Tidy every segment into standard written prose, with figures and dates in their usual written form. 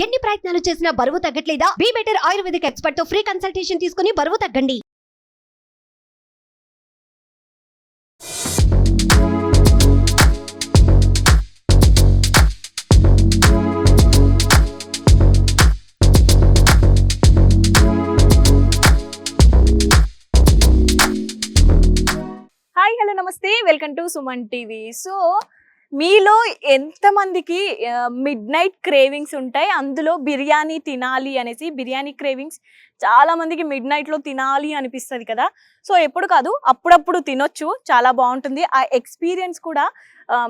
ఎన్ని ప్రయత్నాలు చేసినా బరువు తగ్గట్లేదా? బీ బెటర్ ఆయుర్వేదిక్ ఎక్స్పర్ట్ తో ఫ్రీ కన్సల్టేషన్ తీసుకుని బరువు తగ్గండి. హాయ్ హలో నమస్తే welcome to Suman TV. So మీలో ఎంతమందికి మిడ్ నైట్ క్రేవింగ్స్ ఉంటాయి, అందులో బిర్యానీ తినాలి అనేసి బిర్యానీ క్రేవింగ్స్ చాలా మందికి మిడ్ నైట్లో తినాలి అనిపిస్తుంది కదా. సో ఎప్పుడు కాదు అప్పుడప్పుడు తినొచ్చు, చాలా బాగుంటుంది. ఆ ఎక్స్పీరియన్స్ కూడా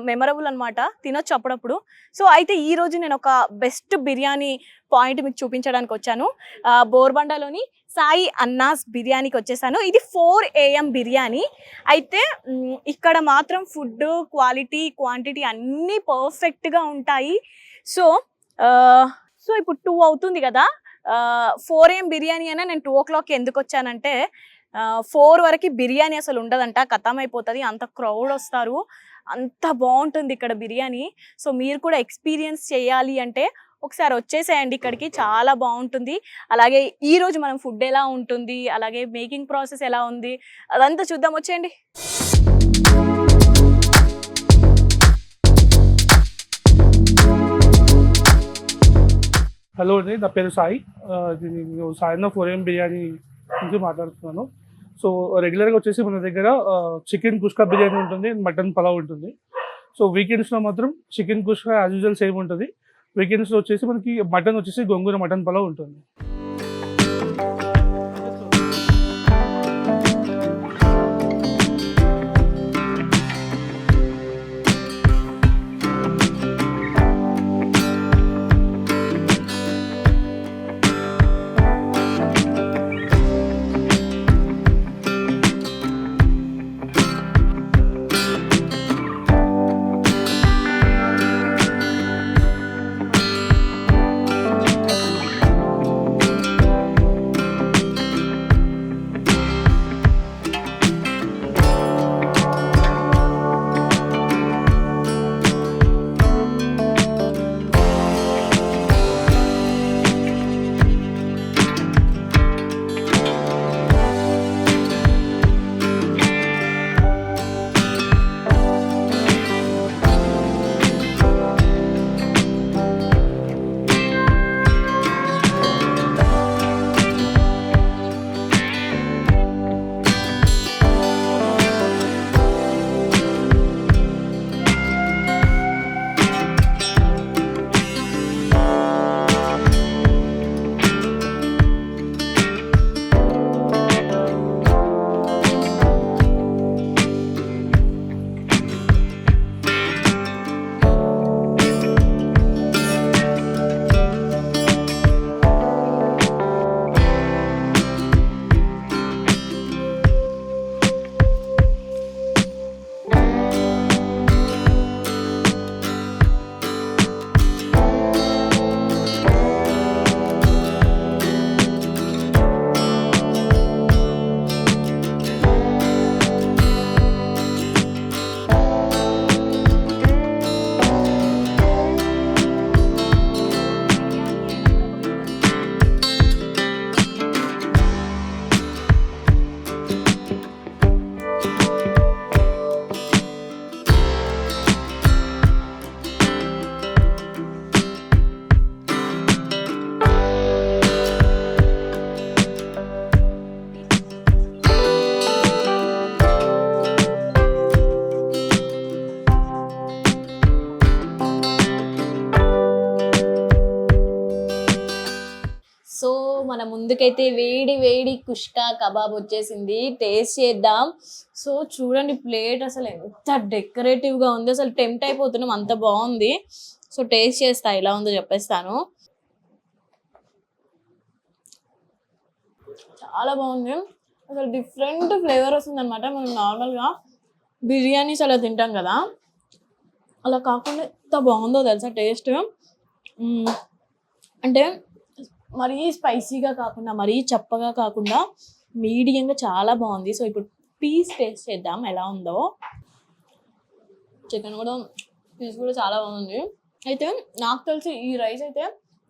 మెమరబుల్ అనమాట, తినొచ్చు అప్పుడప్పుడు. సో అయితే ఈరోజు నేను ఒక బెస్ట్ బిర్యానీ పాయింట్ మీకు చూపించడానికి వచ్చాను. బోర్బండాలోని సాయి అన్నాస్ బిర్యానీకి వచ్చేసాను. ఇది 4am బిర్యానీ. అయితే ఇక్కడ మాత్రం ఫుడ్ క్వాలిటీ క్వాంటిటీ అన్నీ పర్ఫెక్ట్గా ఉంటాయి. సో ఇప్పుడు 2 అవుతుంది కదా, 4am బిర్యానీ అయినా నేను 2 o'clock ఎందుకు వచ్చానంటే 4 వరకు బిర్యానీ అసలు ఉండదంట, ఖతం అయిపోతుంది, అంత క్రౌడ్ వస్తారు, అంత బాగుంటుంది ఇక్కడ బిర్యానీ. సో మీరు కూడా ఎక్స్పీరియన్స్ చేయాలి అంటే ఒకసారి వచ్చేసేయండి ఇక్కడికి, చాలా బాగుంటుంది. అలాగే ఈరోజు మనం ఫుడ్ ఎలా ఉంటుంది, అలాగే మేకింగ్ ప్రాసెస్ ఎలా ఉంది, అదంతా చూద్దాం, వచ్చేయండి. హలో అండి, నా పేరు సాయి. నేను సాయిన 4am బిర్యానీ నుంచి మాట్లాడుతున్నాను. సో రెగ్యులర్గా వచ్చేసి మన దగ్గర చికెన్ కుష్కా బిర్యానీ ఉంటుంది, మటన్ పలావ్ ఉంటుంది. సో వీకెండ్స్లో మాత్రం చికెన్ కుష్కా యాజ్ యూజువల్ సేమ్ ఉంటుంది. వీకెండ్స్లో వచ్చేసి మనకి మటన్ వచ్చేసి గోంగూర మటన్ పలావ్ ఉంటుంది. సో మన ముందుకైతే వేడి వేడి కుష్కా కబాబ్ వచ్చేసింది, టేస్ట్ చేద్దాం. సో చూడండి ప్లేట్ అసలు ఎంత డెకరేటివ్గా ఉంది, అసలు టెంప్ట్ అయిపోతున్నాం, అంత బాగుంది. సో టేస్ట్ చేస్తా, ఎలా ఉందో చెప్పేస్తాను. చాలా బాగుంది, అసలు డిఫరెంట్ ఫ్లేవర్ వస్తుంది అనమాట. మనం నార్మల్గా బిర్యానీస్ అలా తింటాం కదా, అలా కాకుండా ఎంత బాగుందో తెలుసా టేస్ట్. అంటే మరీ స్పైసీగా కాకుండా మరీ చప్పగా కాకుండా మీడియంగా చాలా బాగుంది. సో ఇప్పుడు పీస్ టేస్ట్ చేద్దాం ఎలా ఉందో. చికెన్ కూడా పీస్ కూడా చాలా బాగుంది. అయితే నాకు తెలిసి ఈ రైస్ అయితే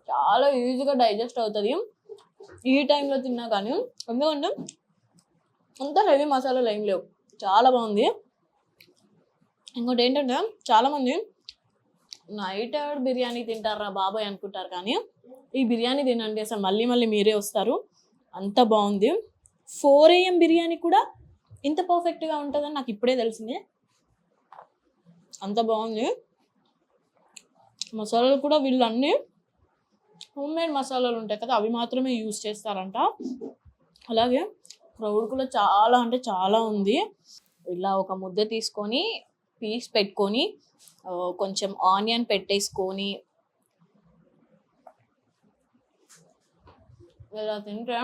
చాలా ఈజీగా డైజెస్ట్ అవుతుంది ఈ టైంలో తిన్నా కానీ. ఎందుకంటే అంత హెవీ మసాలాలు ఏం లేవు, చాలా బాగుంది. ఇంకోటి ఏంటంటే చాలామంది నైట్ బిర్యానీ తింటారా బాబాయ్ అనుకుంటారు, కానీ ఈ బిర్యానీ తినండి అసలు మళ్ళీ మళ్ళీ మీరే వస్తారు, అంత బాగుంది. 4am బిర్యానీ కూడా ఇంత పర్ఫెక్ట్గా ఉంటుందని నాకు ఇప్పుడే తెలిసింది, అంత బాగుంది. మసాలాలు కూడా వీళ్ళు అన్నీ హోమ్మేడ్ మసాలాలు ఉంటాయి కదా, అవి మాత్రమే యూజ్ చేస్తారంట. అలాగే క్రౌడ్ కూడా చాలా అంటే చాలా ఉంది. ఇలా ఒక ముద్ద తీసుకొని పీస్ పెట్టుకొని కొంచెం ఆనియన్ పెట్టేసుకొని ఇలా తింటే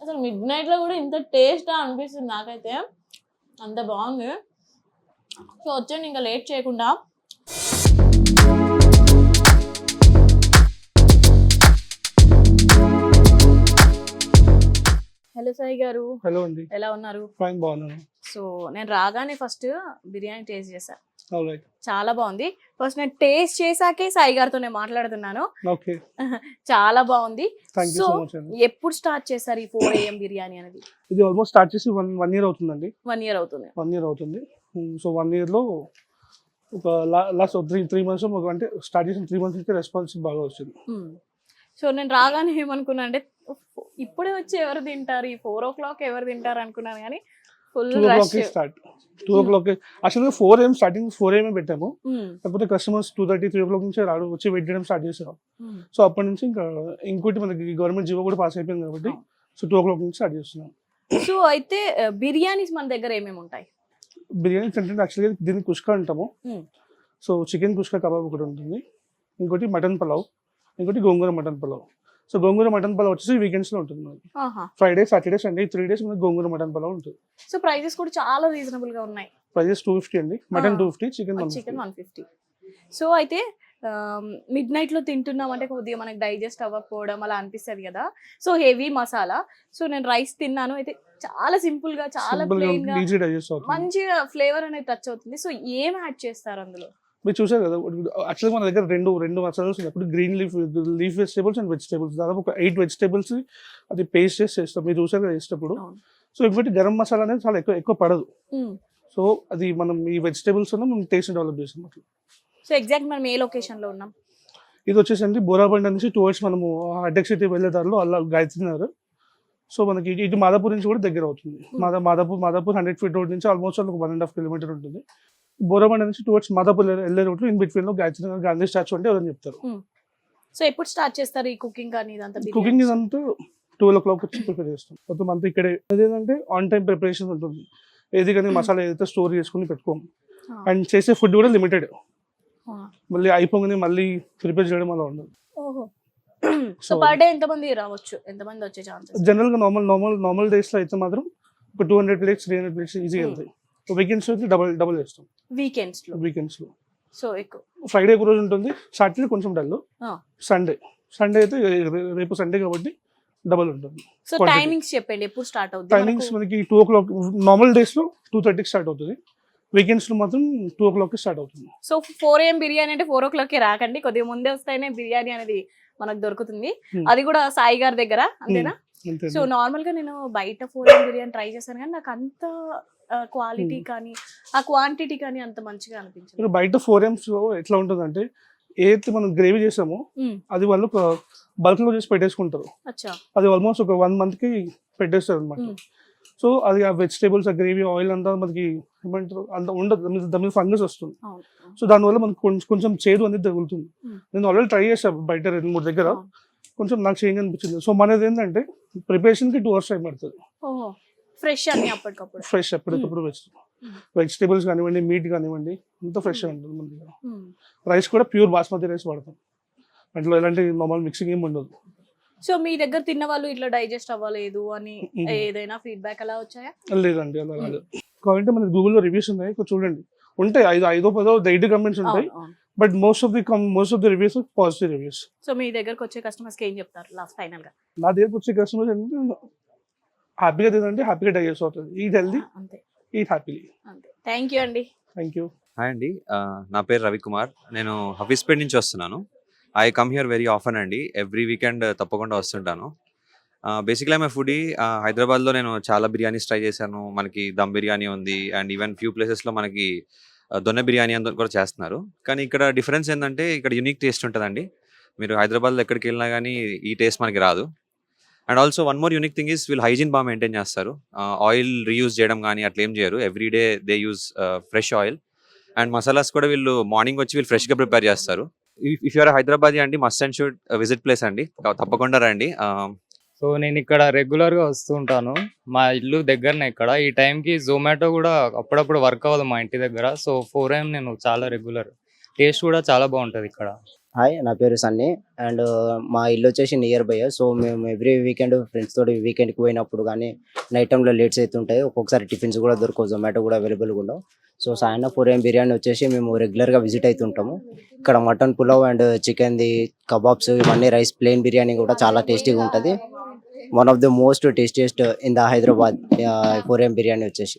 అసలు మిడ్ నైట్లో కూడా ఇంత టేస్టా అనిపిస్తుంది నాకైతే, అంత బాగుంది. సో వచ్చేయండి ఇంకా లేట్ చేయకుండా. హలో సాయి గారు. హలో అండి. ఎలా ఉన్నారు? ఫైన్, బాగున్నాను. సో నేను రాగానే ఫస్ట్ బిర్యానీ టేస్ట్ చేశాను, ఆల్రైట్, చాలా బాగుంది. ఫస్ట్ నేను టేస్ట్ చేశాకే సాయి గారితో నేను మాట్లాడుతున్నాను. ఓకే, చాలా బాగుంది. థాంక్యూ సో సో మచ్ అండి. ఎప్పుడు స్టార్ట్ చేశారు ఈ 4am బిర్యానీ అనేది? ఇది ఆల్మోస్ట్ స్టార్ట్ చేసి వన్ ఇయర్ అవుతుందండి. 1 year అవుతుంది. 1 year అవుతుంది. సో 1 year లో ఒక లాస్ట్ త్రీ మంత్స్ అంటే స్టార్ట్ చేసిన 3 months నుంచి రెస్పాన్స్ బాగా వచ్చింది. సో నేను రాగానే ఏమనుకున్నా అంటే ఇప్పుడే వచ్చి ఎవరు తింటారు, ఈ 4 o'clock ఎవరు తింటారు అనుకున్నాను, కానీ ఫుల్ 2 o'clock స్టార్ట్. 2 o'clock యాక్చువల్గా 4am స్టార్టింగ్ 4am పెట్టాము, కాకపోతే కస్టమర్స్ 2:30, 3 o'clock నుంచి వచ్చి వెయిట్ చేయడం స్టార్ట్ చేసాం. సో అప్పటి నుంచి ఇంకా ఇంకోటి మనకి గవర్నమెంట్ జీవో కూడా పాస్ అయిపోయింది కాబట్టి సో 2 o'clock నుంచి స్టార్ట్ చేస్తున్నాం. సో అయితే బిర్యానీస్ మన దగ్గర ఏమేమి ఉంటాయి? బిర్యానీ అంటే యాక్చువల్గా దీన్ని కుష్కా అంటాము. సో చికెన్ కుష్కా కబాబ్ ఒకటి ఉంటుంది, ఇంకోటి మటన్ పలావ్, ఇంకోటి గోంగూర మటన్ పలావ్. సో గోంగూర మటన్ పలావ్ వచ్చేసి వీకెండ్స్ లో ఉంటుంది మనకి. ఫ్రైడే, సాటర్డే, సండే 3 days మనకి గోంగూర మటన్ పలావ్ ఉంటుంది. సో ప్రైజెస్ కూడా చాలా రీజనబుల్ గా ఉన్నాయి. ప్రైజెస్ 250 అండి, మటన్ 250, చికెన్ 150. సో అయితే మిడ్ నైట్ లో తింటున్నాం అంటే కొద్దిగా మనకి డైజెస్ట్ అవ్వకపోవడం అలా అనిపిస్తుంది కదా, సో హెవీ మసాలా. సో నేను రైస్ తిన్నాను, అయితే చాలా సింపుల్ గా, చాలా ప్లెయిన్ గా, మంచిగా ఫ్లేవర్ అనేది టచ్ అవుతుంది. సో ఏం యాడ్ చేస్తారు అందులో? మీరు చూసారు కదా, యాక్చువల్గా మన దగ్గర రెండు మసాలాస్ ఉన్నాయి. Green leaf vegetables and vegetables, దాదాపు ఒక 8 vegetables అది పేస్ట్ చేసి చేస్తాం. మీరు చూసారు కదా వేసేటప్పుడు. సో ఇంకోటి గరం మసాలా అనేది చాలా ఎక్కువ పడదు. సో అది మనం ఈ వెజిటేబుల్స్ మనం టేస్ట్ డెవలప్ చేస్తాం అట్లా. సో ఎగ్జాక్ట్ మనం ఏ లొకేషన్ లో ఉన్నాం? ఇది వచ్చేసండి బోరాబండ నుంచి టువర్డ్స్ మనము హైటెక్ సిటీ వెళ్ళే దారిలో అలా గాయత్రి నగర్. సో మనకి ఇటు మాదాపూర్ నుంచి కూడా దగ్గర అవుతుంది. మాదాపూర్ 100 feet రోడ్ నుంచి ఆల్మోస్ట్ ఒక 1.5 kilometers ఉంటుంది. బోరాబండ నుంచి టువర్డ్స్ మాదాపూర్ వెళ్ళే రోడ్లో ఇన్ బిట్వీన్ లో గాయత్రి నగర్ గాంధీ స్టాచ్యూ అంటే ఎవరైనా చెప్తారు. సో ఎప్పుడు స్టార్ట్ చేస్తారు ఈ కుకింగ్ కానీ ఇదంతా? కుకింగ్ ఇదంతా 12 o'clock వచ్చి ప్రిపేర్ చేస్తాం. మొత్తం అంతా ఇక్కడే. అదేంటంటే ఆన్ టైం ప్రిపరేషన్ ఉంటుంది, ఏది కానీ మసాలా ఏదైతే స్టోర్ చేసుకుని పెట్టుకోము. అండ్ చేసే ఫుడ్ కూడా లిమిటెడ్, మళ్ళీ అయిపోగానే మళ్ళీ ప్రిపేర్ చేయడం అలా ఉండదు. సో పర్ డే ఎంతమంది రావచ్చు, ఎంతమంది వచ్చే ఛాన్సెస్? జనరల్ గా నార్మల్ డేస్ లో అయితే మాత్రం ఒక 200 plates 300 plates ఈజీగా వెళ్తాయి. వీకెండ్స్ లో డబుల్ చేస్తాం. వీకెండ్స్ లో సో ఎక్కువ ఫ్రైడే ఒక రోజు ఉంటుంది, సాటర్డే కొంచెం డల్, సండే అయితే రేపు సండే కాబట్టి డబుల్ ఉంటుంది. సో టైమింగ్స్ చెప్పండి, ఎప్పుడు స్టార్ట్ అవుతుంది? టైమింగ్స్ మనకి 2 o'clock నార్మల్ డేస్ లో 2:30 స్టార్ట్ అవుతుంది, వీకెండ్స్ లో మాత్రం 2 o'clock స్టార్ట్ అవుతుంది. సో 4am బిర్యానీ అంటే 4 o'clock రాకండి, కొద్దిగా ముందే వస్తేనే బిర్యానీ అనేది మనకు దొరుకుతుంది. అది కూడా సాయి గారి దగ్గర, అంతేనా? సో నార్మల్ గా నేను బయట 4am బిర్యానీ ట్రై చేశాను, కానీ నాకు అంత క్వాలిటీ కానీ ఆ క్వాంటిటీ కానీ అంత మంచిగా అనిపించింది. బయట 4ams లో ఎట్లా ఉంటుంది అంటే ఏదైతే మనం గ్రేవీ చేసామో అది వాళ్ళు బల్క్ లో చేసి పెట్టేసుకుంటారు. అది ఆల్మోస్ట్ ఒక 1 month కి పెట్టేస్తారు అనమాట. సో అది ఆ వెజిటేబుల్స్, ఆ గ్రేవీ, ఆయిల్ అంతా మనకి ఏమంటారు అంత ఉండదు, దాని మీద ఫంగస్ వస్తుంది. సో దానివల్ల మనకి కొంచెం చేదు అనేది తగులుతుంది. నేను ఆల్రెడీ ట్రై చేశాను బయట 2-3 దగ్గర, కొంచెం నాకు చేంజ్ అనిపించింది. సో మనది ఏంటంటే ప్రిపరేషన్ కి 2 hours టైం పడుతుంది. ఫ్రెష్ ఎప్పటికప్పుడు వెజిటేబుల్స్ కానివ్వండి, మీట్ కానివ్వండి, అంత ఫ్రెష్ ఉంటుంది మన దగ్గర. రైస్ కూడా ప్యూర్ బాస్మతి రైస్ వాడతాం, దాంట్లో ఎలాంటి నార్మల్ మిక్సింగ్ ఏమి ఉండదు. సో మీ దగ్గర తిన్న వాళ్ళు ఇట్లా డైజెస్ట్ అవ్వలేదు అని ఏదైనా ఫీడ్బ్యాక్ అలా వచ్చాయా? లేదండి, అలా రాలేదు. కాబట్టి మనకి గూగుల్లో రివ్యూస్ ఉన్నాయి, చూడండి. ఉంటాయి 5-10 నెగిటివ్ కమెంట్స్ ఉంటాయి, but most of the reviews positive reviews. So మీ దగ్గరకు వచ్చే కస్టమర్స్ కి ఏం చెప్తారు లాస్ట్ ఫైనల్ గా? నా దగ్గరకు వచ్చే కస్టమర్స్ ఏంటంటే హ్యాపీగా తినండి, హ్యాపీగా డైజెస్ట్ అవుతుంది. Eat healthy, eat happily. Thank you అండి. Thank you. హాయ్ అండి, నా పేరు రవికుమార్. నేను హఫీస్పేట్ నుంచి వస్తున్నాను. I come here very often అండి. ఎవ్రీ వీకెండ్ తప్పకుండా వస్తుంటాను. Basically I'm a foodie. హైదరాబాద్‌లో నేను చాలా బిర్యానీస్ ట్రై చేశాను. మనకి దమ్ బిర్యానీ ఉంది. అండ్ ఈవెన్ ఫ్యూ ప్లేసెస్‌లో మనకి దొన్నె బిర్యానీ అని కూడా చేస్తున్నారు. కానీ ఇక్కడ డిఫరెన్స్ ఏందంటే ఇక్కడ యూనిక్ టేస్ట్ ఉంటదండి. మీరు హైదరాబాద్‌లో ఎక్కడికెళ్ళినా గానీ ఈ టేస్ట్ మనకి రాదు. And also one more unique thing is వీళ్ళు హైజీన్ మెయింటైన్ చేస్తారు. ఆయిల్ రీయూజ్ చేయడం గానీ అట్లేం చేయరు. Every day they use fresh oil. And masalas కూడా వీళ్ళు మార్నింగ్ వచ్చి వీళ్ళు ఫ్రెష్‌గా ప్రిపేర్ చేస్తారు. ఇఫ్ యూ ఆర్ హైదరాబాదీ అండి, must and should visit place అండి. తప్పకుండా రండి. సో నేను ఇక్కడ రెగ్యులర్గా వస్తూ ఉంటాను. మా ఇల్లు దగ్గరనే ఇక్కడ. ఈ టైంకి జొమాటో కూడా అప్పుడప్పుడు వర్క్ అవ్వదు మా ఇంటి దగ్గర. సో 4am నేను చాలా రెగ్యులర్. టేస్ట్ కూడా చాలా బాగుంటుంది ఇక్కడ. హాయ్, నా పేరు సన్నీ అండ్ మా ఇల్లు వచ్చేసి నియర్ బై. సో మేము ఎవ్రీ వీకెండ్ ఫ్రెండ్స్ తోటి వీకెండ్కి పోయినప్పుడు కానీ నైట్ టైంలో లేట్స్ అవుతుంటాయి. ఒక్కొక్కసారి టిఫిన్స్ కూడా దొరకవు, జొమాటో కూడా అవైలబుల్గా ఉండవు. సో సాయన 4am బిర్యానీ వచ్చేసి మేము రెగ్యులర్గా విజిట్ అవుతుంటాము. ఇక్కడ మటన్ పులావ్ అండ్ చికెన్ది కబాబ్స్ ఇవన్నీ రైస్ ప్లెయిన్ బిర్యానీ కూడా చాలా టేస్టీగా ఉంటుంది. One of the most tastiest in the Hyderabad 4am biryani వచ్చేసి.